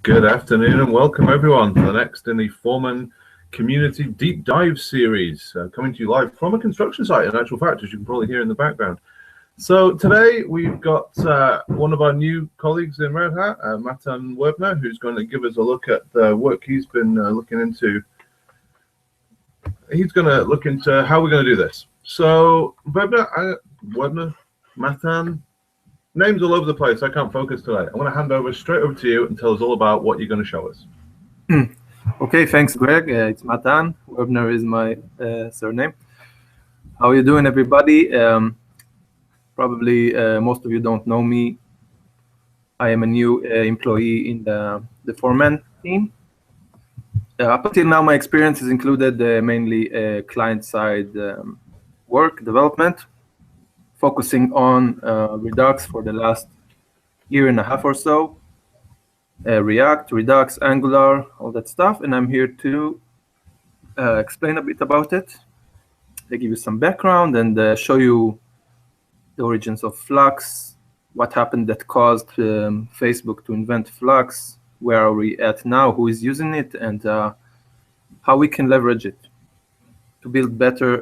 Good afternoon and welcome everyone to the next in the Foreman Community Deep Dive series, coming to you live from a construction site, in actual fact, as you can probably hear in the background. So today we've got one of our new colleagues in Red Hat, Matan Werbner, who's going to give us a look at the work he's been looking into. He's going to look into how we're going to do this. So Werbner, Matan, names all over the place. I can't focus today. I'm going to hand over straight over to you and tell us all about what you're going to show us. Okay, thanks, Greg. It's Matan. Werbner is my surname. How are you doing, everybody? Probably most of you don't know me. I am a new employee in the Foreman team. Up until now, my experience has included mainly client-side work development, focusing on Redux for the last year and a half or so, React, Redux, Angular, all that stuff, and I'm here to explain a bit about it. I give you some background and show you the origins of Flux, what happened that caused Facebook to invent Flux, where are we at now, who is using it, and how we can leverage it to build better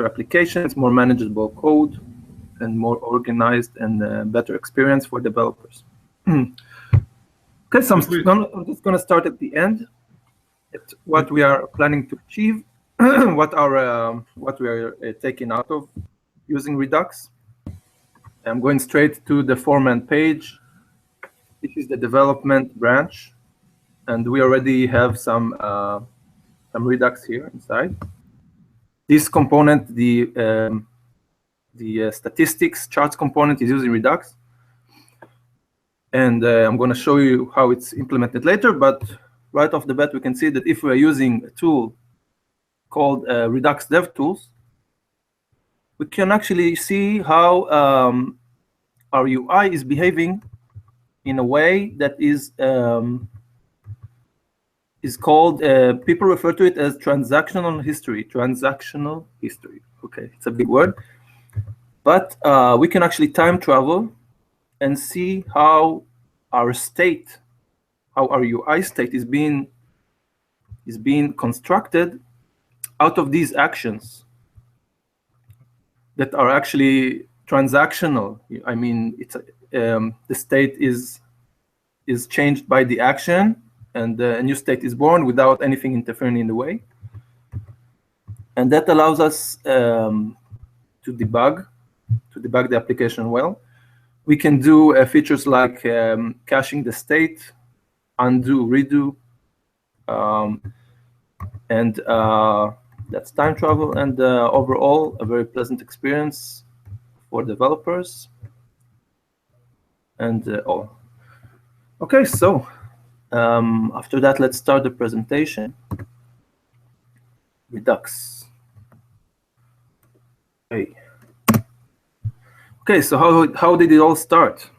applications, more manageable code, and more organized and better experience for developers. Okay, so I'm just going to start at the end. At what we are planning to achieve, what we are taking out of using Redux. I'm going straight to the Foreman page. This is the development branch, and we already have some Redux here inside. This component, the statistics charts component, is using Redux, and I'm going to show you how it's implemented later. But right off the bat, we can see that if we are using a tool called Redux DevTools, we can actually see how our UI is behaving in a way that is called, people refer to it as transactional history. Transactional history. Okay, it's a big word. But we can actually time travel and see how our state, how our UI state is being constructed out of these actions that are actually transactional. I mean, it's the state is changed by the action, and a new state is born without anything interfering in the way. And that allows us to debug the application well. We can do features like caching the state, undo, redo, and that's time travel, and overall a very pleasant experience for developers. And okay, so after that, let's start the presentation. Redux. Okay, so how did it all start?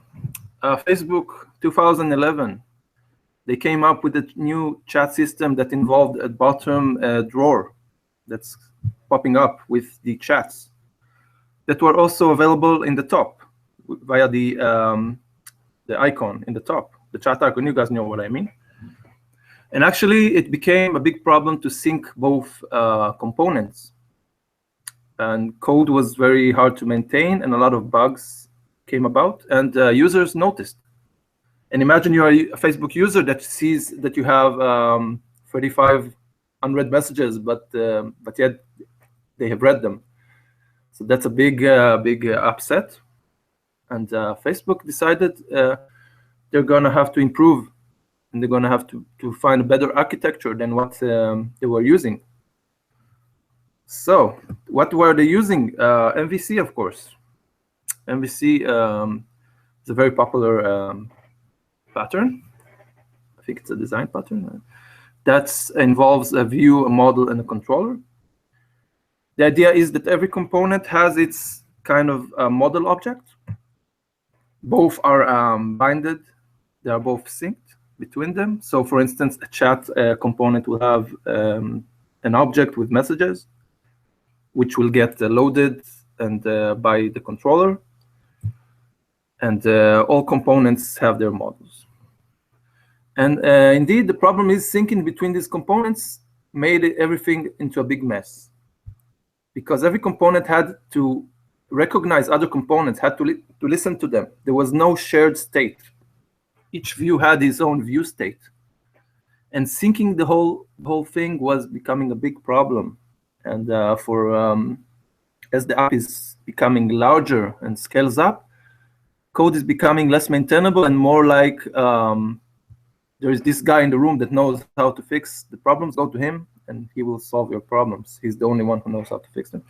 Facebook 2011. They came up with a new chat system that involved a bottom drawer that's popping up with the chats that were also available in the top via the icon in the top, the chat icon. You guys know what I mean. And actually, it became a big problem to sync both components. And code was very hard to maintain, and a lot of bugs came about, and users noticed. And imagine you are a Facebook user that sees that you have 35 unread messages, but yet they have read them. So that's a big upset. And Facebook decided they're going to have to improve, and they're going to have to find a better architecture than what they were using. So what were they using? MVC, of course. MVC is a very popular pattern. I think it's a design pattern that involves a view, a model, and a controller. The idea is that every component has its kind of model object. Both are binded. They are both synced between them. So for instance, a chat component will have an object with messages, which will get loaded and by the controller. And all components have their models. And indeed, the problem is syncing between these components made everything into a big mess, because every component had to recognize other components, had to listen to them. There was no shared state. Each view had its own view state. And syncing the whole thing was becoming a big problem. And as the app is becoming larger and scales up, code is becoming less maintainable and more like there is this guy in the room that knows how to fix the problems. Go to him, and he will solve your problems. He's the only one who knows how to fix them,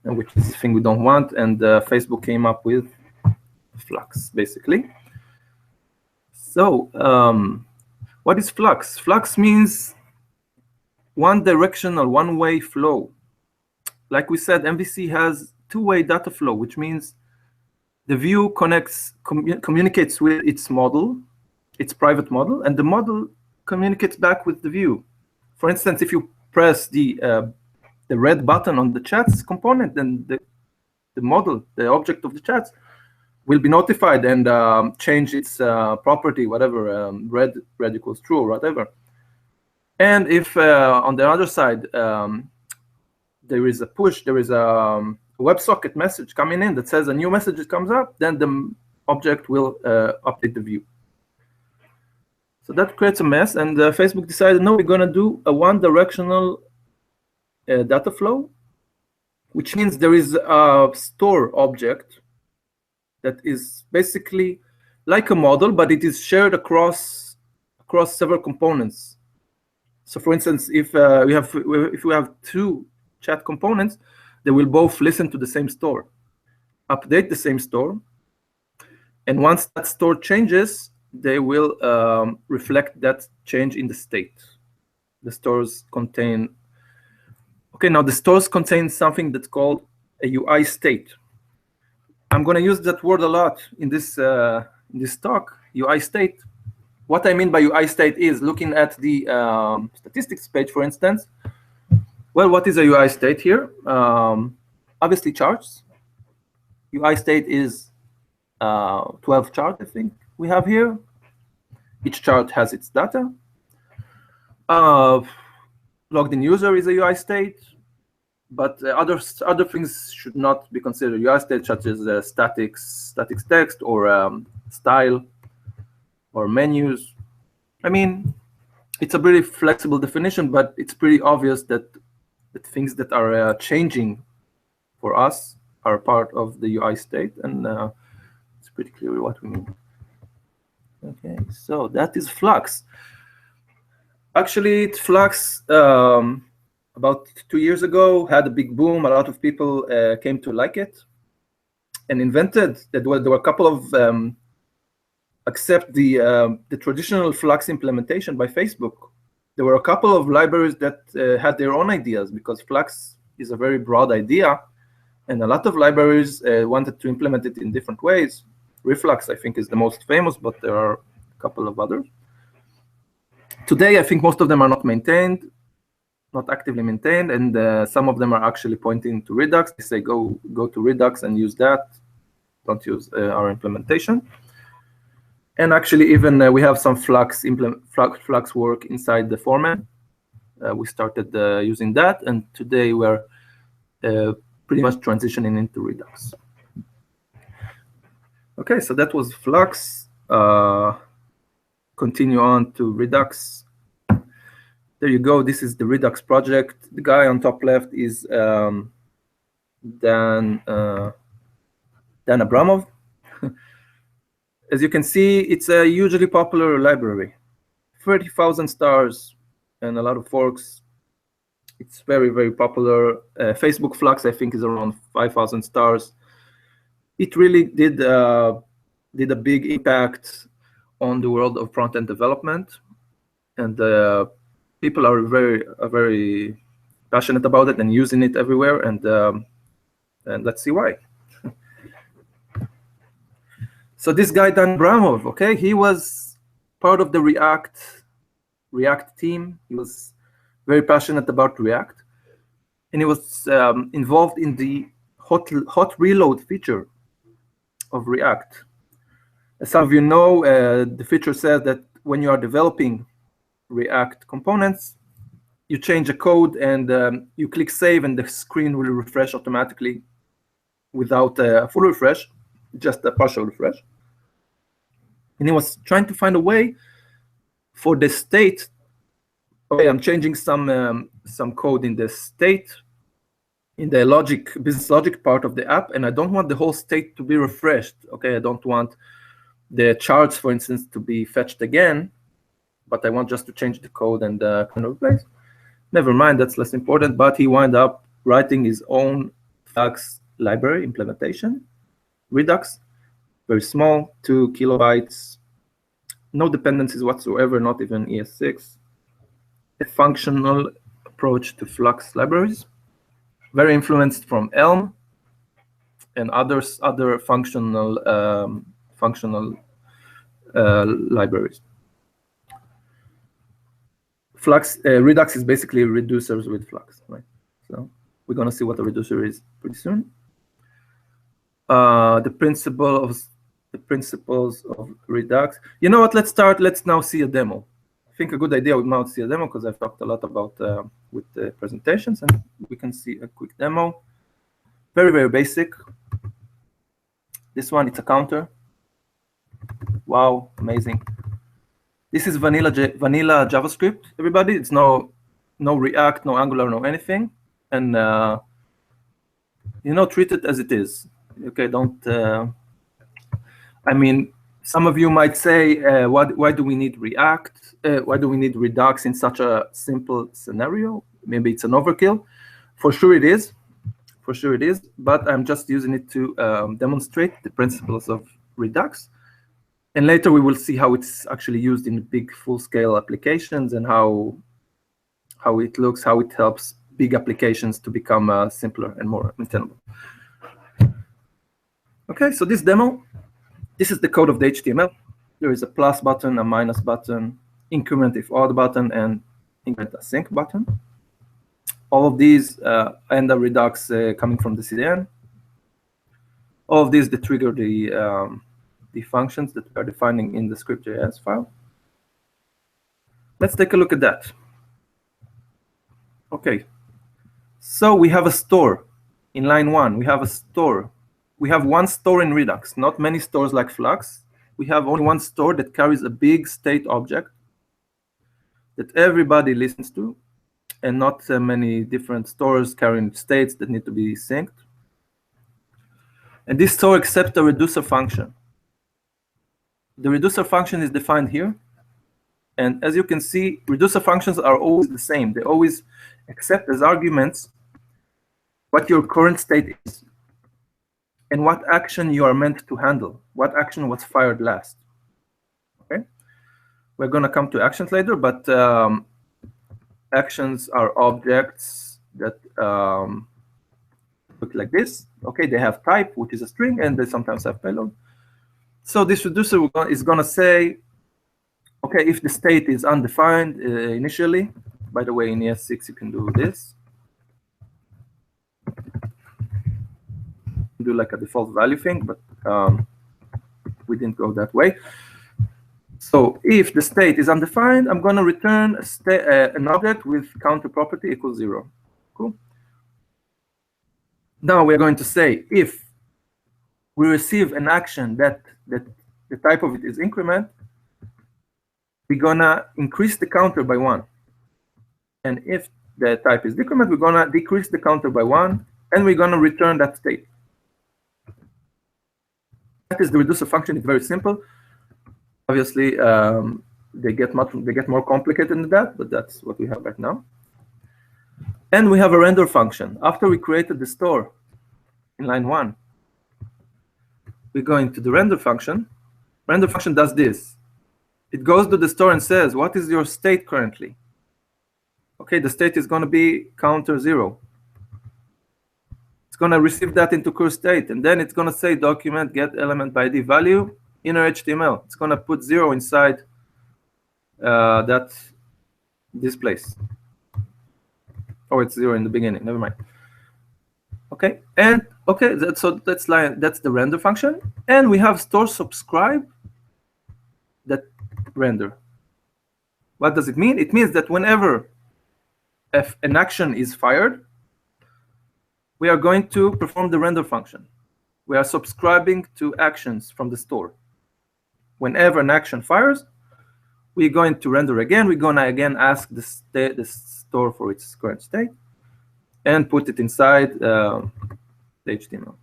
and which is the thing we don't want. And Facebook came up with Flux, basically. So what is Flux? Flux means one-directional, one-way flow. Like we said, MVC has two-way data flow, which means the view communicates with its model, its private model, and the model communicates back with the view. For instance, if you press the red button on the chats component, then the model, the object of the chats, will be notified and change its property, whatever, red equals true or whatever. And if on the other side there is a push, there is a WebSocket message coming in that says a new message comes up, then the object will update the view. So that creates a mess, and Facebook decided, no, we're going to do a one-directional data flow, which means there is a store object that is basically like a model, but it is shared across several components. So, for instance, if we have two chat components, they will both listen to the same store, update the same store, and once that store changes, they will reflect that change in the state. The stores contain, now the stores contain something that's called a UI state. I'm going to use that word a lot in this talk, UI state. What I mean by UI state is looking at the statistics page, for instance. Well, what is a UI state here? Obviously charts. UI state is 12 charts, I think we have here. Each chart has its data. Logged in user is a UI state, but other things should not be considered UI state, such as static text or style or menus. I mean, it's a pretty flexible definition, but it's pretty obvious that things that are changing for us are part of the UI state, and it's pretty clear what we mean. Okay, so that is Flux. Actually, Flux about 2 years ago had a big boom. A lot of people came to like it and invented that. There were a couple of except the traditional Flux implementation by Facebook. There were a couple of libraries that had their own ideas, because Flux is a very broad idea, and a lot of libraries wanted to implement it in different ways. Reflux, I think, is the most famous, but there are a couple of others. Today, I think most of them are not maintained, not actively maintained, and some of them are actually pointing to Redux. They say, go to Redux and use that. Don't use our implementation. And actually, even we have some Flux work inside the Foreman. We started using that, and today we're pretty much transitioning into Redux. Okay, so that was Flux. Continue on to Redux. There you go. This is the Redux project. The guy on top left is Dan Abramov. As you can see, it's a hugely popular library. 30,000 stars and a lot of forks. It's very, very popular. Facebook Flux, I think, is around 5,000 stars. It really did a big impact on the world of front-end development, and people are very passionate about it and using it everywhere, and let's see why. So this guy, Dan Abramov, okay, he was part of the React team. He was very passionate about React, and he was involved in the hot reload feature of React. As some of you know, the feature says that when you are developing React components, you change a code and you click save, and the screen will refresh automatically without a full refresh, just a partial refresh. And he was trying to find a way for the state. Okay, I'm changing some code in the state, in the business logic part of the app, and I don't want the whole state to be refreshed. Okay, I don't want the charts, for instance, to be fetched again, but I want just to change the code and kind of replace. Never mind, that's less important. But he wound up writing his own Flux library implementation, Redux, very small, 2 kilobytes, no dependencies whatsoever, not even ES6. A functional approach to Flux libraries, very influenced from Elm and other functional libraries. Flux Redux is basically reducers with Flux, right? So we're going to see what a reducer is pretty soon. The principles of Redux. You know what? Let's now see a demo. I think a good idea would now see a demo because I've talked a lot about with the presentations, and we can see a quick demo. Very, very basic. This one, it's a counter. Wow, amazing. This is vanilla JavaScript, everybody. It's no React, no Angular, no anything. And treat it as it is. Okay, don't. I mean, some of you might say, why do we need React? Why do we need Redux in such a simple scenario? Maybe it's an overkill. For sure it is. For sure it is. But I'm just using it to demonstrate the principles of Redux. And later we will see how it's actually used in big full-scale applications and how it looks, how it helps big applications to become simpler and more maintainable. Okay, so this demo, this is the code of the HTML. There is a plus button, a minus button, increment if odd button, and increment async button. All of these and a Redux coming from the CDN. All of these that trigger the functions that we are defining in the script.js file. Let's take a look at that. Okay, so we have a store in line 1. We have a store. We have one store in Redux, not many stores like Flux. We have only one store that carries a big state object that everybody listens to, and not many different stores carrying states that need to be synced. And this store accepts a reducer function. The reducer function is defined here. And as you can see, reducer functions are always the same. They always accept as arguments what your current state is and what action you are meant to handle, what action was fired last. Okay? We're going to come to actions later, but actions are objects that look like this. Okay, they have type, which is a string, and they sometimes have payload. So this reducer is going to say, okay, if the state is undefined initially, by the way, in ES6 you can do this. Do like a default value thing, but we didn't go that way. So if the state is undefined, I'm going to return an object with counter property equals 0. Cool. Now we're going to say if we receive an action that the type of it is increment, we're going to increase the counter by 1. And if the type is decrement, we're going to decrease the counter by 1, and we're going to return that state. That is the reducer function. It's very simple. Obviously, they get more complicated than that, but that's what we have right now. And we have a render function. After we created the store in line 1, we're going to the render function. Render function does this. It goes to the store and says, what is your state currently? Okay, the state is going to be counter 0. It's going to receive that into current state, and then it's going to say document get element by ID value inner HTML. It's going to put 0 inside this place. Oh, it's 0 in the beginning. Never mind. Okay, and okay, that's the render function, and we have store subscribe render. What does it mean? It means that whenever if an action is fired, we are going to perform the render function. We are subscribing to actions from the store. Whenever an action fires, we're going to render again. We're going to again ask the store for its current state and put it inside the HTML.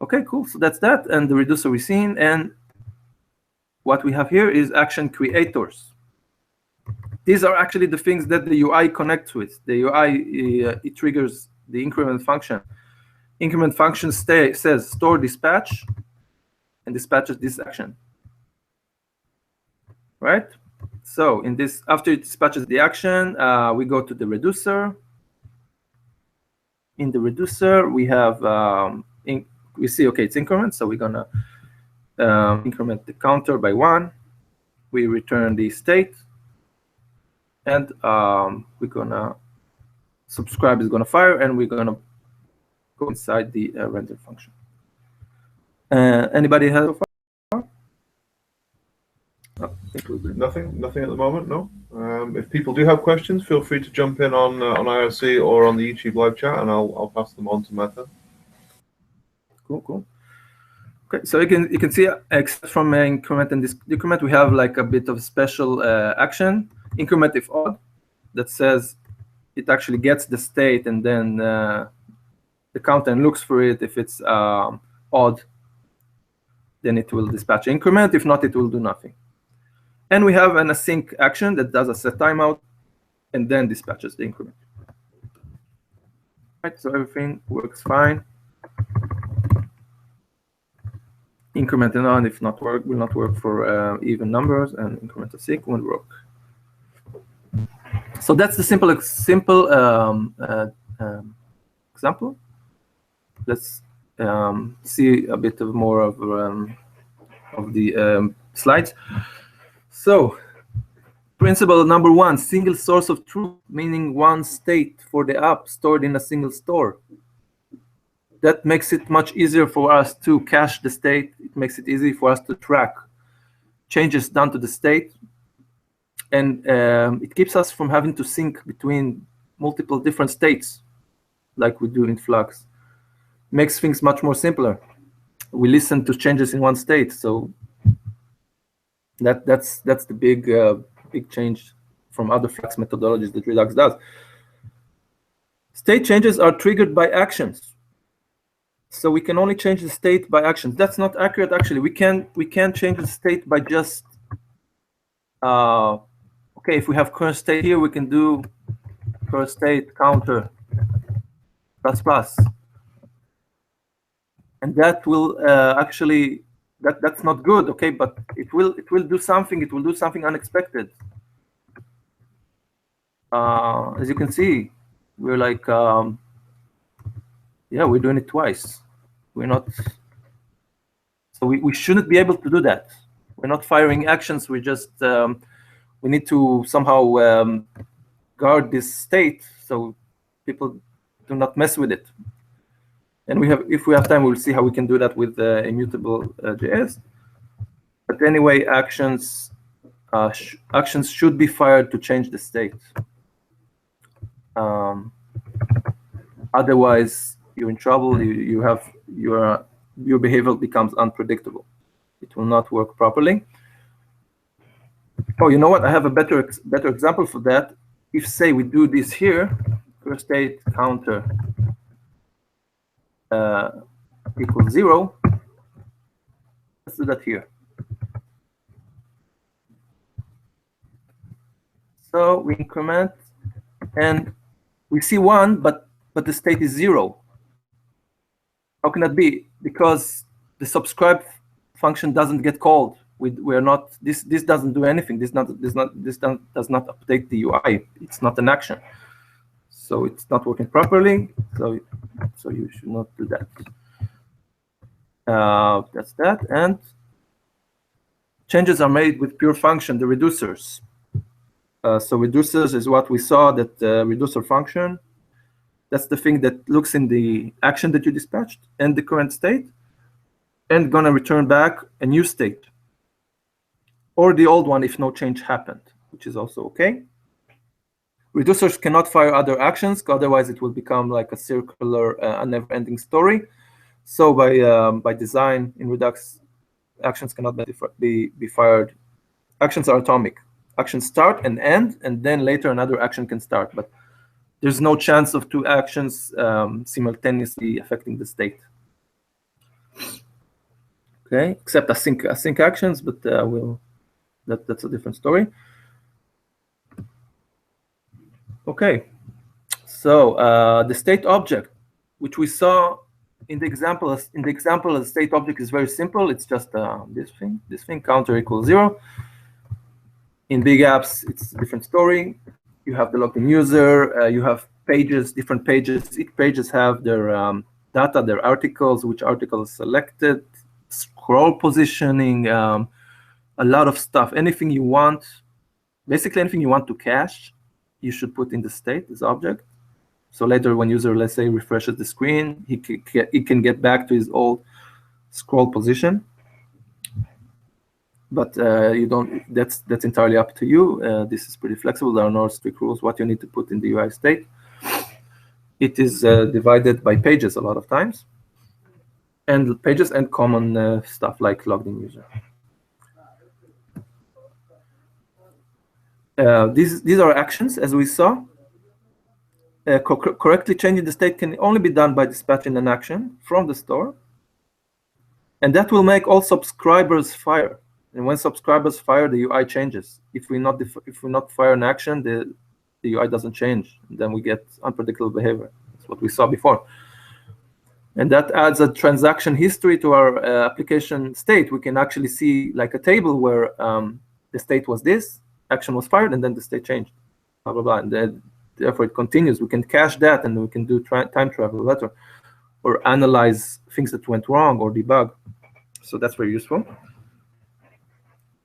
Okay, cool. So that's that. And the reducer we've seen. And what we have here is action creators. These are actually the things that the UI connects with. The UI, it triggers the increment function. Increment function says store dispatch and dispatches this action. Right? So in this, after it dispatches the action, we go to the reducer. In the reducer, we have, we see, okay, it's increment. So we're going to increment the counter by 1. We return the state. And we're going to subscribe is going to fire, and we're going to go inside the render function. Anybody have so far? Oh, I think we're good. Nothing at the moment, no. If people do have questions, feel free to jump in on IRC or on the YouTube live chat, and I'll pass them on to Meta. Cool. Okay, so you can see, except from increment and decrement, we have like a bit of special action. Increment if odd, that says it actually gets the state and then the counter and looks for it. If it's odd, then it will dispatch increment. If not, it will do nothing. And we have an async action that does a set timeout and then dispatches the increment. Right, so everything works fine. Increment and on if not work will not work for even numbers, and increment async won't work. So that's the simple example. Let's see a bit of more of the slides. So principle number 1, single source of truth, meaning one state for the app stored in a single store. That makes it much easier for us to cache the state. It makes it easy for us to track changes done to the state. And it keeps us from having to sync between multiple different states like we do in Flux. Makes things much more simpler. We listen to changes in one state. So that's the big change from other Flux methodologies that Redux does. State changes are triggered by actions. So we can only change the state by actions. That's not accurate, actually. We can change the state by just okay, if we have current state here, we can do current state counter ++. And that will actually, that's not good, okay, but it will do something. It will do something unexpected. As you can see, we're like, yeah, we're doing it twice. We're not, so we shouldn't be able to do that. We're not firing actions. We just, we need to somehow guard this state so people do not mess with it. And if we have time, we'll see how we can do that with immutable JS. But anyway, actions should be fired to change the state. Otherwise, you're in trouble. Your behavior becomes unpredictable. It will not work properly. Oh, you know what? I have a better example for that. If, say, we do this here, current state counter equals 0. Let's do that here. So we increment, and we see 1, but the state is 0. How can that be? Because the subscribe function doesn't get called. We're not. This doesn't do anything. This does not update the UI. It's not an action. So it's not working properly. So you should not do that. That's that. And changes are made with pure function, the reducers. So reducers is what we saw, that reducer function. That's the thing that looks in the action that you dispatched and the current state, and gonna return back a new state. or the old one if no change happened, which is also okay. Reducers cannot fire other actions, otherwise it will become like a circular, never-ending story. So by design in Redux, actions cannot be fired. Actions are atomic. Actions start and end, and then later another action can start. But there's no chance of two actions simultaneously affecting the state. Okay, except async actions, but that's a different story. Okay, so the state object, which we saw in the example, the state object is very simple. It's just this thing, counter equals 0. In big apps, it's a different story. You have the logged in user. You have pages, different pages. Each pages have their data, their articles, which articles selected, scroll positioning, a lot of stuff. Anything you want, basically anything you want to cache, you should put in the state, this object. So later when user, let's say, refreshes the screen, he can get back to his old scroll position. But you don't. That's entirely up to you. This is pretty flexible. There are no strict rules what you need to put in the UI state. It is divided by pages a lot of times, and pages and common stuff like logged in user. These are actions, as we saw. Correctly changing the state can only be done by dispatching an action from the store, and that will make all subscribers fire. And when subscribers fire, the UI changes. If we not fire an action, the UI doesn't change. And then we get unpredictable behavior. That's what we saw before. And that adds a transaction history to our application state. We can actually see like a table where the state was this, action was fired, and then the state changed. Blah blah blah. And then, therefore, it continues. We can cache that, and we can do time travel later, or analyze things that went wrong, or debug. So that's very useful.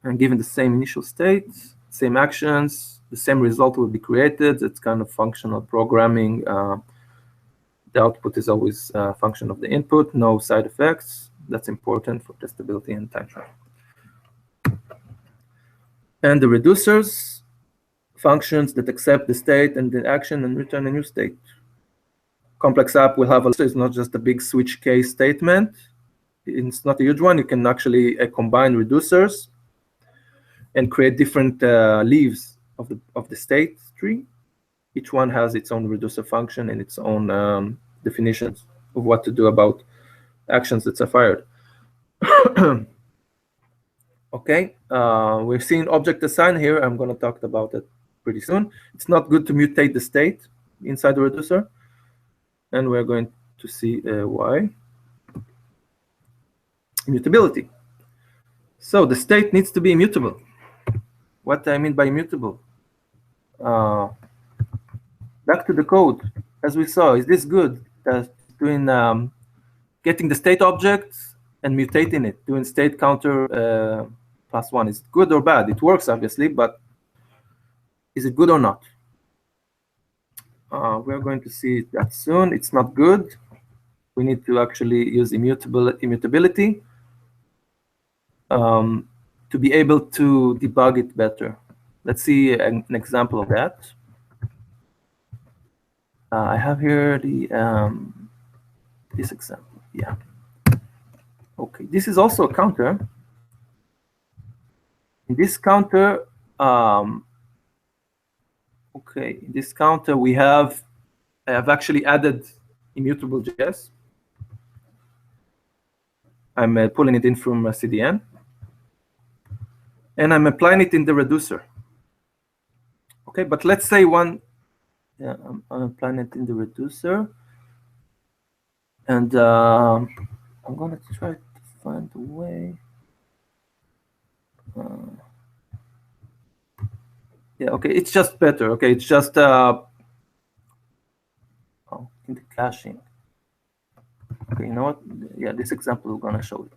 And given the same initial state, same actions, the same result will be created. It's kind of functional programming. The output is always a function of the input, no side effects. That's important for testability and time travel. And the reducers, functions that accept the state and the action and return a new state. Complex app will have it's not just a big switch case statement. It's not a huge one. You can actually combine reducers and create different leaves of the state tree. Each one has its own reducer function and its own definitions of what to do about actions that are fired. Okay, we're seeing object assign here. I'm going to talk about it pretty soon. It's not good to mutate the state inside the reducer, and we're going to see why. Immutability. So the state needs to be immutable. What I mean by immutable? Back to the code. As we saw, is this good? Doing getting the state object and mutating it, doing state counter +1. Is it good or bad? It works, obviously, but is it good or not? We're going to see that soon. It's not good. We need to actually use immutability to be able to debug it better. Let's see an example of that. I have here the this example. Yeah. Okay. This is also a counter. In this counter, okay, in this counter I have actually added immutable.js. I'm pulling it in from CDN, and I'm applying it in the reducer. Okay, but let's say I'm applying it in the reducer, and I'm going to try to find a way. Yeah, okay, it's just better. Okay, it's just in the caching. Okay, you know what? Yeah, this example we're going to show it.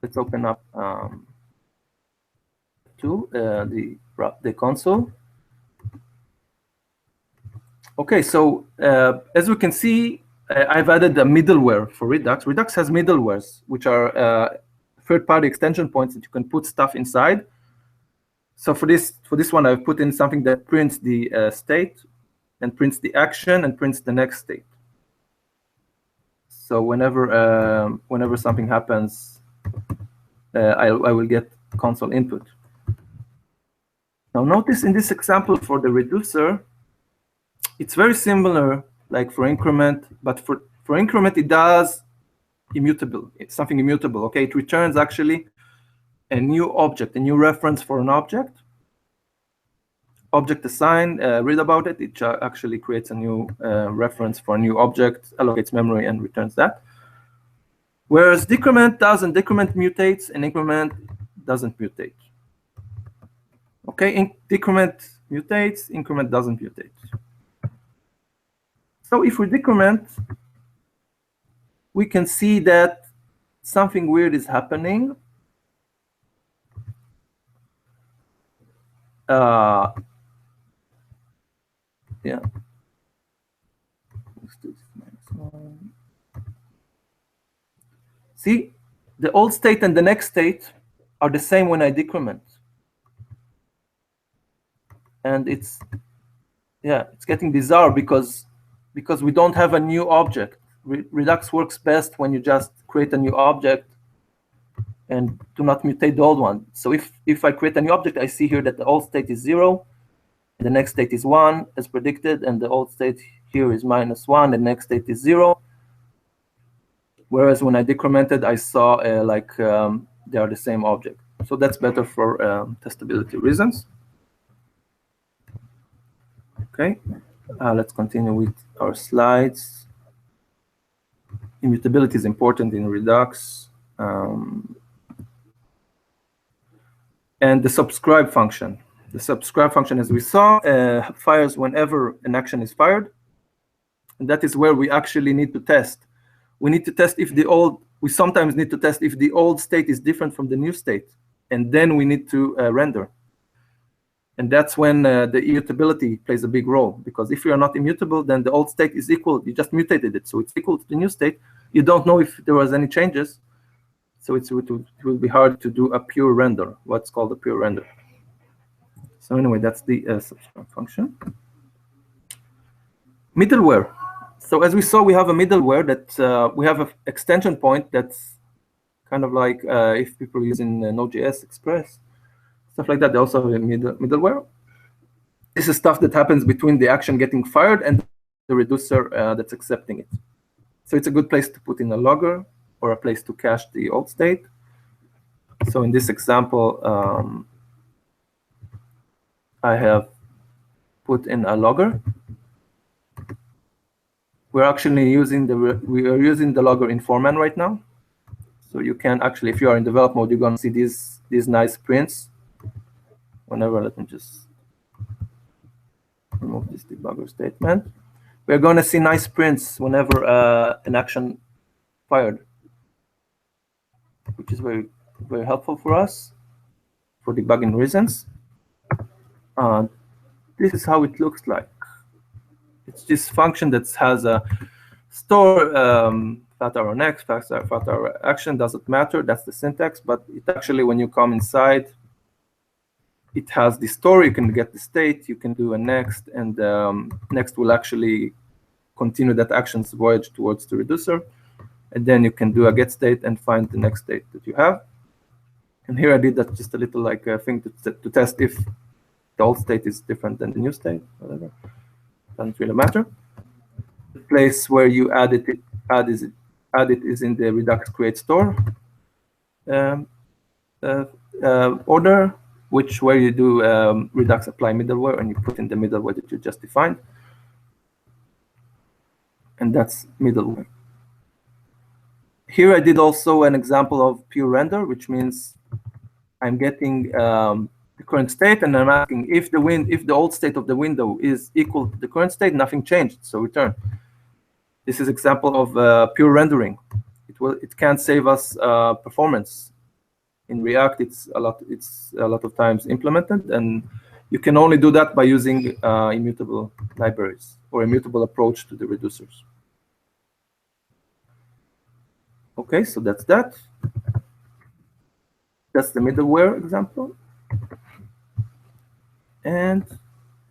Let's open up the console. Okay, so as we can see, I've added a middleware for Redux. Redux has middlewares, which are third-party extension points that you can put stuff inside. So for this one, I've put in something that prints the state and prints the action and prints the next state. So whenever something happens, I will get console input. Now notice in this example for the reducer, it's very similar like for increment, but for increment it does immutable. It's something immutable. Okay, it returns actually a new object, a new reference for an object. Object assign, read about it. It actually creates a new reference for a new object, allocates memory, and returns that. Whereas decrement doesn't. Decrement mutates, and increment doesn't mutate. Okay, decrement mutates, increment doesn't mutate. So if we decrement, we can see that something weird is happening. Yeah. See, the old state and the next state are the same when I decrement. And it's getting bizarre because we don't have a new object. Redux works best when you just create a new object and do not mutate the old one. So if I create a new object, I see here that the old state is 0, the next state is 1 as predicted, and the old state here is -1, the next state is 0. Whereas when I decremented, I saw they are the same object. So that's better for testability reasons. Okay, let's continue with our slides. Immutability is important in Redux. And the subscribe function. The subscribe function, as we saw, fires whenever an action is fired. And that is where we actually need to test. We need to test if we sometimes need to test if the old state is different from the new state. And then we need to render. And that's when the immutability plays a big role. Because if you are not immutable, then the old state is equal. You just mutated it. So it's equal to the new state. You don't know if there was any changes. So it will be hard to do a pure render, what's called a pure render. So anyway, that's the subscribe function. Middleware. So as we saw, we have a middleware that we have an extension point that's kind of like if people are using Node.js Express, stuff like that. They also have a middleware. This is stuff that happens between the action getting fired and the reducer that's accepting it. So it's a good place to put in a logger or a place to cache the old state. So in this example, I have put in a logger. We're actually using the logger in Foreman right now. So you can actually, if you are in develop mode, you're going to see these nice prints. Whenever, let me just remove this debugger statement. We're going to see nice prints whenever an action fired, which is very, very helpful for us for debugging reasons. This is how it looks like. It's this function that has a store fat-hour next, fat-hour action, doesn't matter. That's the syntax. But it actually, when you come inside, it has the store. You can get the state. You can do a next, and next will actually continue that action's voyage towards the reducer. And then you can do a get state and find the next state that you have. And here I did that just a little like a thing to test if the old state is different than the new state, whatever. Doesn't really matter. The place where you add it is in the Redux create store order, where you do Redux apply middleware and you put in the middleware that you just defined. And that's middleware. Here I did also an example of pure render, which means I'm getting the current state, and I'm asking if the old state of the window is equal to the current state, nothing changed, so return. This is example of pure rendering. It can't save us performance. In React, it's a lot of times implemented, and you can only do that by using immutable libraries or immutable approach to the reducers. Okay, so that's that. That's the middleware example. And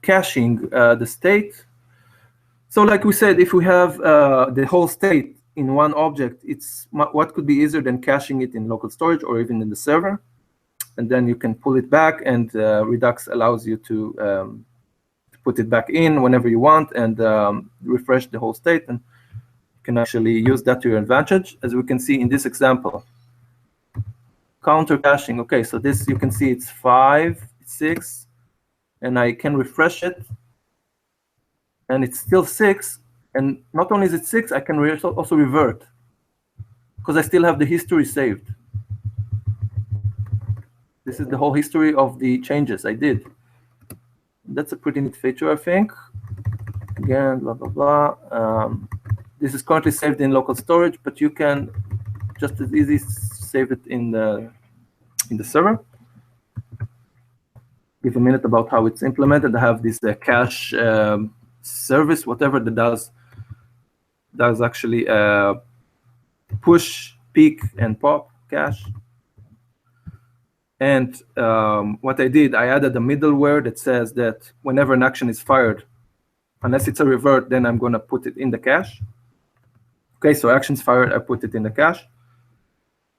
caching the state. So like we said, if we have the whole state in one object, it's what could be easier than caching it in local storage or even in the server. And then you can pull it back, and Redux allows you to put it back in whenever you want and refresh the whole state. And you can actually use that to your advantage, as we can see in this example. Counter caching. Okay, so this you can see it's 5, 6, and I can refresh it, and it's still 6. And not only is it 6, I can also revert because I still have the history saved. This is the whole history of the changes I did. That's a pretty neat feature, I think. Again, blah, blah, blah. This is currently saved in local storage, but you can just as easy save it in the server. Give a minute about how it's implemented. I have this cache service, whatever that does actually push, peek, and pop cache. And what I did, I added a middleware that says that whenever an action is fired, unless it's a revert, then I'm going to put it in the cache. Okay, so actions fired, I put it in the cache.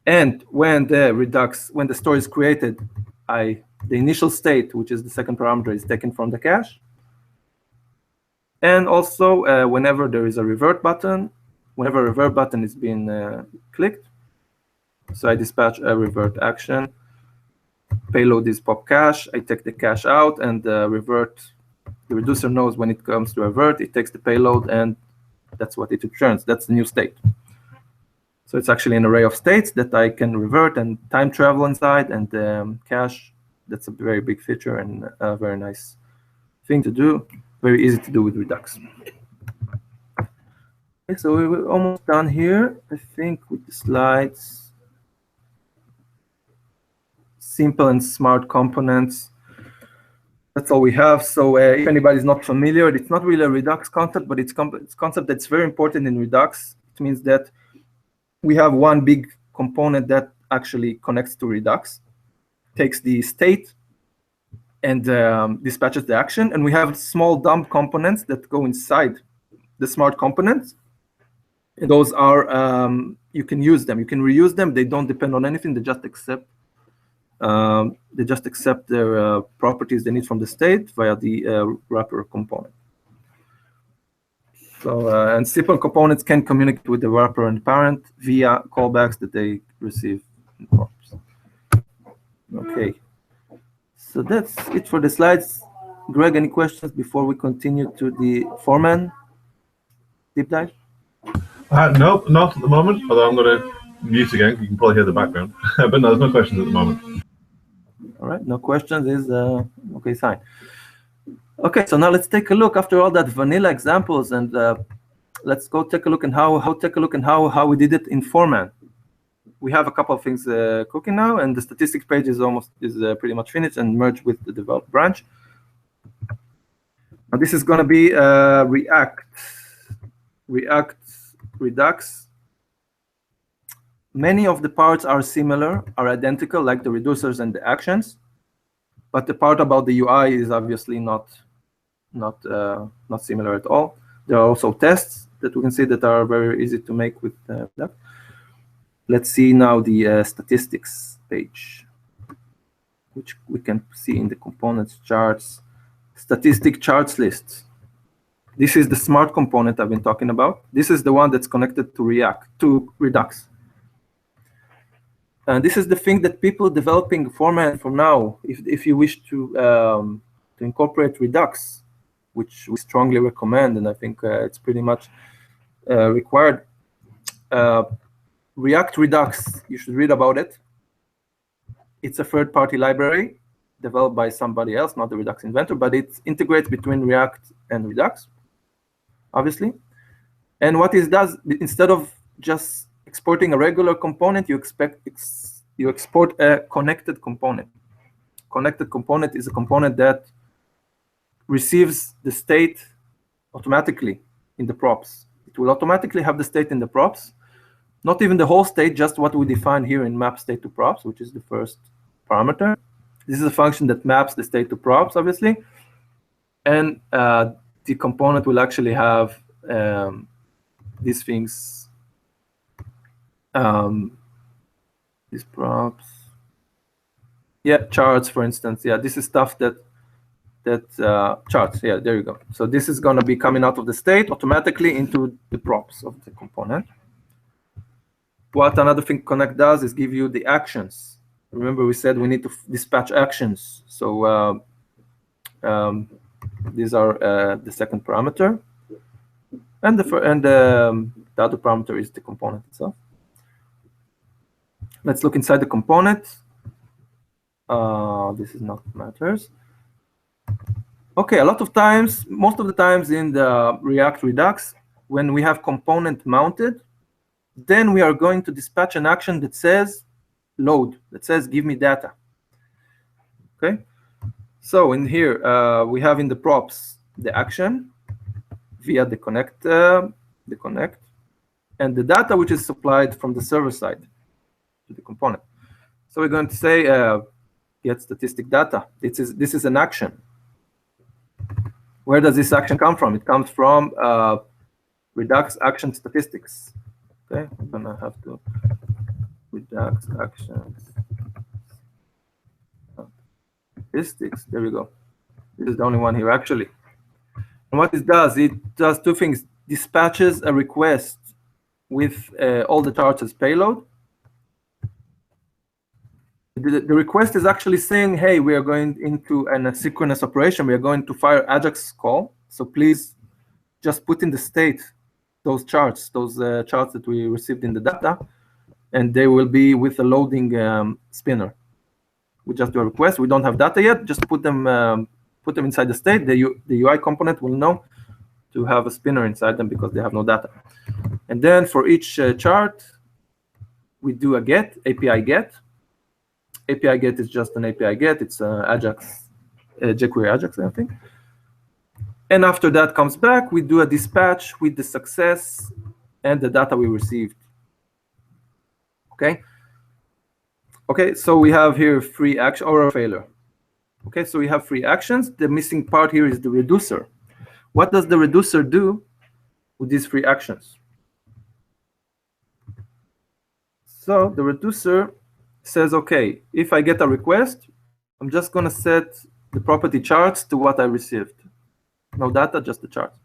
And when the store is created, the initial state, which is the second parameter, is taken from the cache. And also, whenever there is a revert button, whenever a revert button is being clicked, so I dispatch a revert action. Payload is pop cache. I take the cache out, and revert. The reducer knows when it comes to revert, it takes the payload, and that's what it returns. That's the new state. So it's actually an array of states that I can revert and time travel inside, and cache. That's a very big feature and a very nice thing to do. Very easy to do with Redux. Okay, so we're almost done here, I think, with the slides. Simple and smart components. That's all we have. So if anybody's not familiar, it's not really a Redux concept, but it's a concept that's very important in Redux. It means that we have one big component that actually connects to Redux, takes the state, and dispatches the action. And we have small dump components that go inside the smart components. And those are, you can use them. You can reuse them. They don't depend on anything. They just accept their properties they need from the state via the wrapper component. So, and simple components can communicate with the wrapper and parent via callbacks that they receive in props. Okay, so that's it for the slides. Greg, any questions before we continue to the Foreman deep dive? Nope, not at the moment, although I'm going to mute again. You can probably hear the background. But no, there's no questions at the moment. All right, no questions is okay, fine. Okay, so now let's take a look after all that vanilla examples, and let's go take a look and how we did it in Foreman. We have a couple of things cooking now, and the statistics page is pretty much finished and merged with the develop branch. Now this is going to be React Redux. Many of the parts are similar, are identical, like the reducers and the actions, but the part about the UI is obviously not similar at all. There are also tests that we can see that are very easy to make with that. Let's see now the statistics page, which we can see in the components charts, statistic charts list. This is the smart component I've been talking about. This is the one that's connected to Redux. And this is the thing that people developing Foreman from now, if you wish to incorporate Redux, which we strongly recommend, and I think it's pretty much required. React Redux, you should read about it. It's a third-party library developed by somebody else, not the Redux inventor, but it integrates between React and Redux, obviously. And what it does, instead of just exporting a regular component, you export a connected component. Connected component is a component that receives the state automatically in the props. It will automatically have the state in the props, Not even the whole state, just what we define here in map state to props, which is the first parameter. This is a function that maps the state to props, obviously. And the component will actually have these things, these props. Yeah, charts, for instance. Yeah, this is stuff that charts. Yeah, there you go. So this is going to be coming out of the state automatically into the props of the component. What another thing connect does is give you the actions. Remember, we said we need to dispatch actions. So these are the second parameter, and the other parameter is the component itself. Let's look inside the component. This is not matters. Okay, a lot of times, most of the times in the React Redux, when we have component mounted, then we are going to dispatch an action that says load, that says give me data. Okay, so in here we have in the props the action via the connect, and the data which is supplied from the server side to the component. So we're going to say get statistic data. This is an action. Where does this action come from? It comes from Redux action statistics. Okay, I'm gonna have to Redux actions statistics. There we go. This is the only one here actually. And what it does two things. Dispatches a request with all the charts as payload. The request is actually saying, hey, we are going into an asynchronous operation. We are going to fire Ajax call. So please just put in the state those charts that we received in the data, and they will be with a loading spinner. We just do a request. We don't have data yet. Just put them inside the state. The UI component will know to have a spinner inside them because they have no data. And then for each chart, we do a get, API get. API get is just an API get. It's Ajax, jQuery Ajax, I think. And after that comes back, we do a dispatch with the success and the data we received. Okay. Okay, so we have here free action or a failure. Okay, so we have free actions. The missing part here is the reducer. What does the reducer do with these free actions? So the reducer says, okay, if I get a request, I'm just going to set the property charts to what I received. No data, just the charts.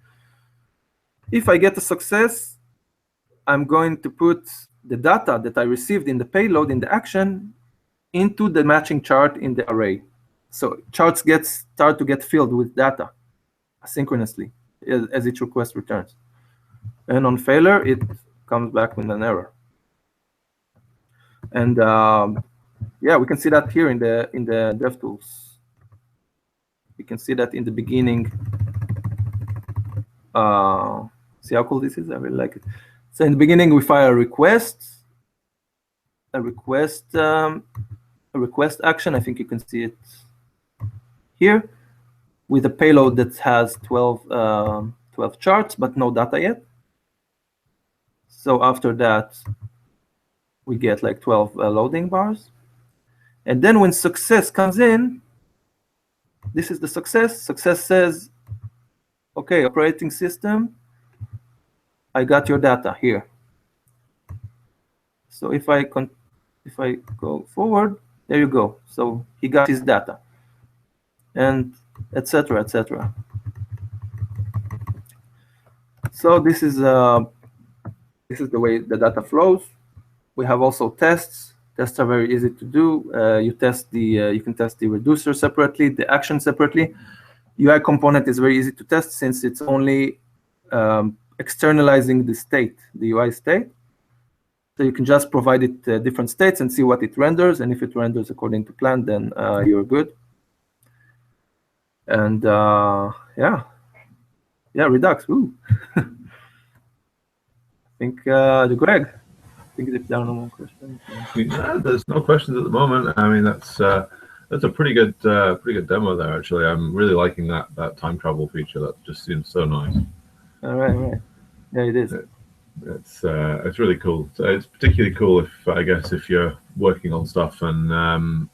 If I get a success, I'm going to put the data that I received in the payload, in the action, into the matching chart in the array. So charts start to get filled with data asynchronously as each request returns. And on failure, it comes back with an error. And yeah, we can see that here in the DevTools. We can see that in the beginning. See how cool this is? I really like it. So in the beginning, we fire a request action. I think you can see it here with a payload that has 12 charts, but no data yet. So after that, we get like 12 loading bars. And then when success comes in, this is the success. Success says, okay, operating system, I got your data here. So if I go forward, there you go. So he got his data, and etc., etc. So this is the way the data flows. We have also tests. Tests are very easy to do. You can test the reducer separately, the action separately. UI component is very easy to test since it's only externalizing the state, the UI state. So you can just provide it different states and see what it renders. And if it renders according to plan, then you're good. And yeah, Redux. Ooh. I think Greg. I think if there are no more questions. Yeah, there's no questions at the moment. I mean, that's a pretty good demo there. Actually, I'm really liking that time travel feature. That just seems so nice. All right. Yeah, it is. It's really cool. So it's particularly cool if, I guess, if you're working on stuff and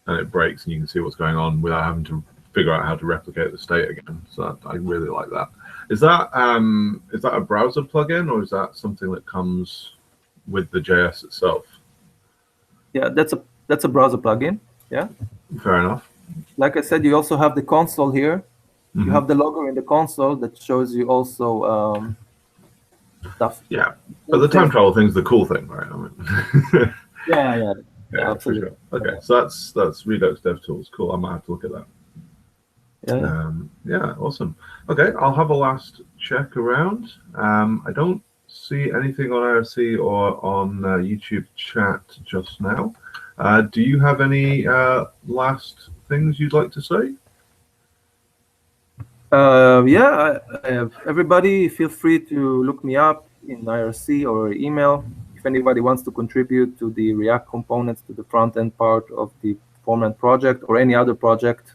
it breaks and you can see what's going on without having to figure out how to replicate the state again. So I really like that. Is that a browser plugin, or is that something that comes with the JS itself? Yeah, that's a browser plugin. Yeah. Fair enough. Like I said, you also have the console here. Mm-hmm. You have the logo in the console that shows you also stuff. Yeah, but the time travel thing's the cool thing, right? I mean, yeah, absolutely. For sure. Okay, so that's Redux DevTools. Cool. I might have to look at that. Yeah, awesome. Okay, I'll have a last check around. I don't see anything on IRC or on YouTube chat just now. Do you have any last things you'd like to say? Yeah, everybody feel free to look me up in IRC or email. If anybody wants to contribute to the React components, to the front-end part of the Foreman project or any other project,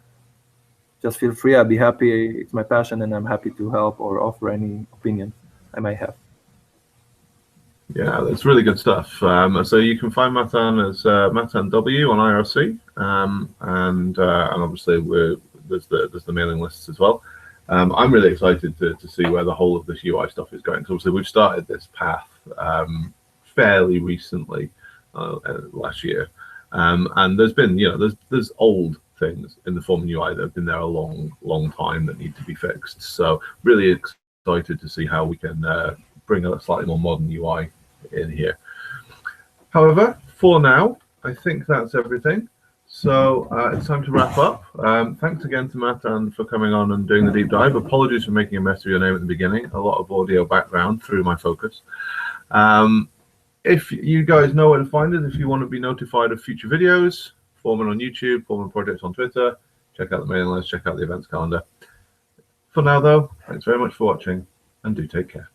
just feel free. I'd be happy. It's my passion, and I'm happy to help or offer any opinion I might have. Yeah, that's really good stuff. So you can find Matan as Matan W on IRC, and obviously there's the mailing lists as well. I'm really excited to see where the whole of this UI stuff is going. So obviously we've started this path fairly recently, last year, and there's been there's old things in the Foreman UI that have been there a long time that need to be fixed. So really excited to see how we can bring a slightly more modern UI in here. However, for now, I think that's everything. So it's time to wrap up. Thanks again to Matan for coming on and doing the deep dive. Apologies for making a mess of your name at the beginning. A lot of audio background through my focus. If you guys know where to find us, if you want to be notified of future videos, Foreman on YouTube, Foreman Projects on Twitter, check out the mailing list, check out the events calendar. For now, though, thanks very much for watching, and do take care.